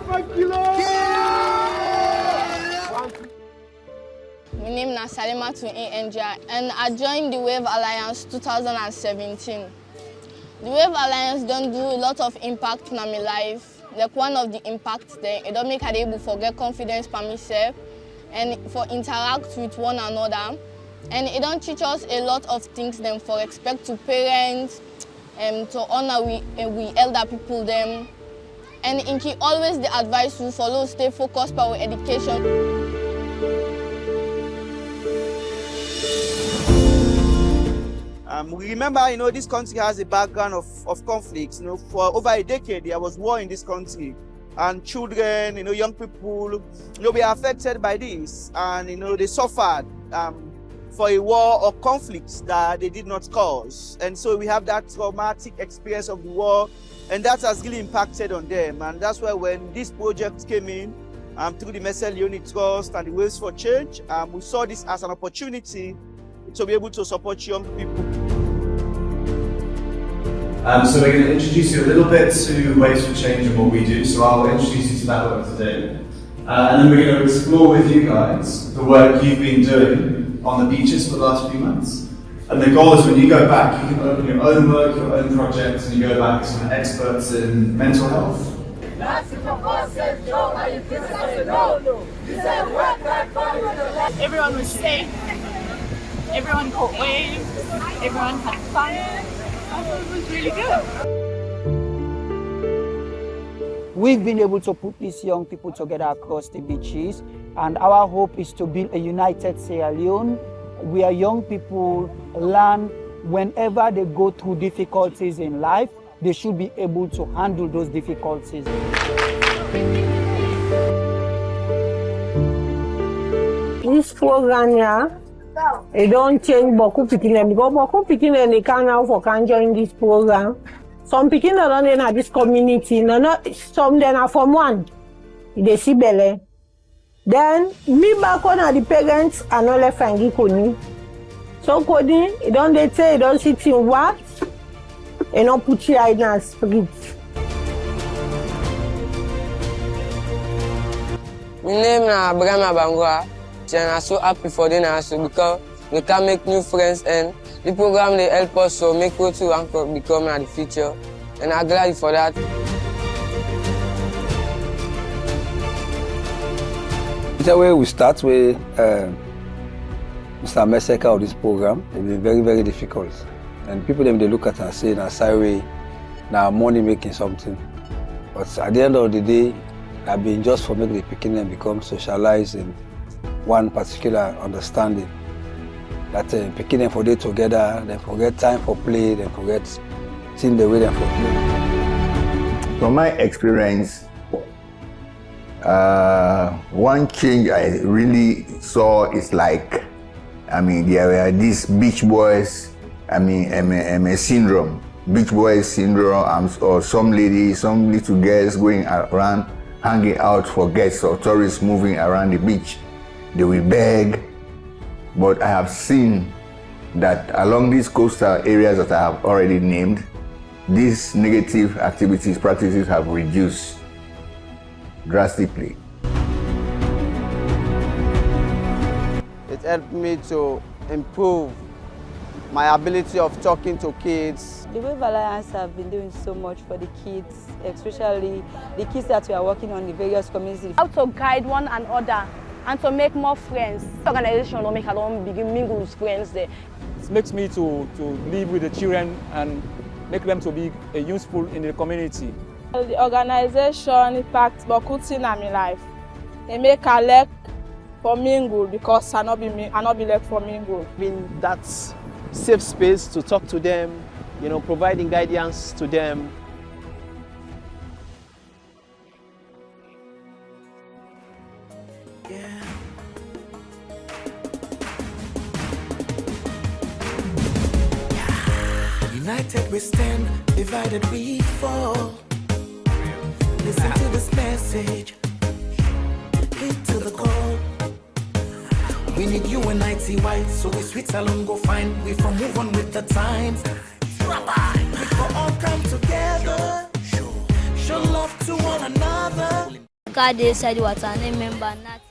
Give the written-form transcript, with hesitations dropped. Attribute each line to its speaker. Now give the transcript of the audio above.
Speaker 1: My name is Salone and I joined the Wave Alliance 2017. The Wave Alliance don't do a lot of impact in my life. Like one of the impacts there, it don't make it able to get confidence by myself and for interact with one another. And it don't teach us a lot of things them for respect to parents, to honor we elder people them. And in key always the advice to follow, stay focused by our education.
Speaker 2: We remember, this country has a background of conflicts. For over a decade, there was war in this country. And children, young people, were affected by this. And, they suffered for a war or conflicts that they did not cause. And so we have that traumatic experience of the war, and that has really impacted on them. And that's why when this project came in, through the Messeh Leone Trust and the Waves for Change, we saw this as an opportunity to be able to support young people.
Speaker 3: So we're going to introduce you a little bit to Waves for Change and what we do. So I'll introduce you to that work today. And then we're going to explore with you guys the work you've been doing on the beaches for the last few months. And the goal is when you go back, you can open your own work, your own projects, and you go back to some experts in mental health.
Speaker 4: Everyone was safe, everyone caught waves, everyone had fun. I thought it was really good.
Speaker 5: We've been able to put these young people together across the beaches, and our hope is to build a united Sierra Leone where young people learn whenever they go through difficulties in life, they should be able to handle those difficulties.
Speaker 6: This program here, it don't change Boku Pikin because Boku Pikin they can now for can join this program. Some Pikin don't in this community, some then are from one. They see belly. Then me back on the parents and all left and Koni. So Koni, it don't they say it don't sit in what? And not put your in a spirit.
Speaker 7: My name is Brahma Bangwa. And I'm so happy for them also because we can make new friends and the program they help us so make what we want to become in the future. And I'm glad for that.
Speaker 8: The way we start with Mr. Messeh of this program, it's been very, very difficult. And people they look at it and say, "Na sorry, now money making something." But at the end of the day, I've been just for making the picking and become socialized in one particular understanding. That picking them for day together, they forget time for play, they forget seeing the way they for play.
Speaker 9: From my experience, one change I really saw is like, there were these beach boys, a syndrome, beach boys syndrome, or some ladies, some little girls going around, hanging out for guests or tourists moving around the beach. They will beg, but I have seen that along these coastal areas that I have already named, these negative activities, practices have reduced drastically.
Speaker 2: It helped me to improve my ability of talking to kids.
Speaker 10: The Wave Alliance have been doing so much for the kids, especially the kids that we are working on the various communities.
Speaker 1: How to guide one another and to make more friends. The organization will make a long begin mingle with friends there.
Speaker 11: It makes me to live with the children and make them to be useful in the community.
Speaker 4: The organization impacts Bokuti in my life. They make a leg for mingle because I not be leg for mingle.
Speaker 12: Being that safe space to talk to them, providing guidance to them.
Speaker 13: United we stand, divided we fall. Listen to this message, heed to the call. We need you and ITY, so we sweet Salone go find. We from move on with the times. We all come together, show love to one another.
Speaker 14: local dey inside the water and remember nothing.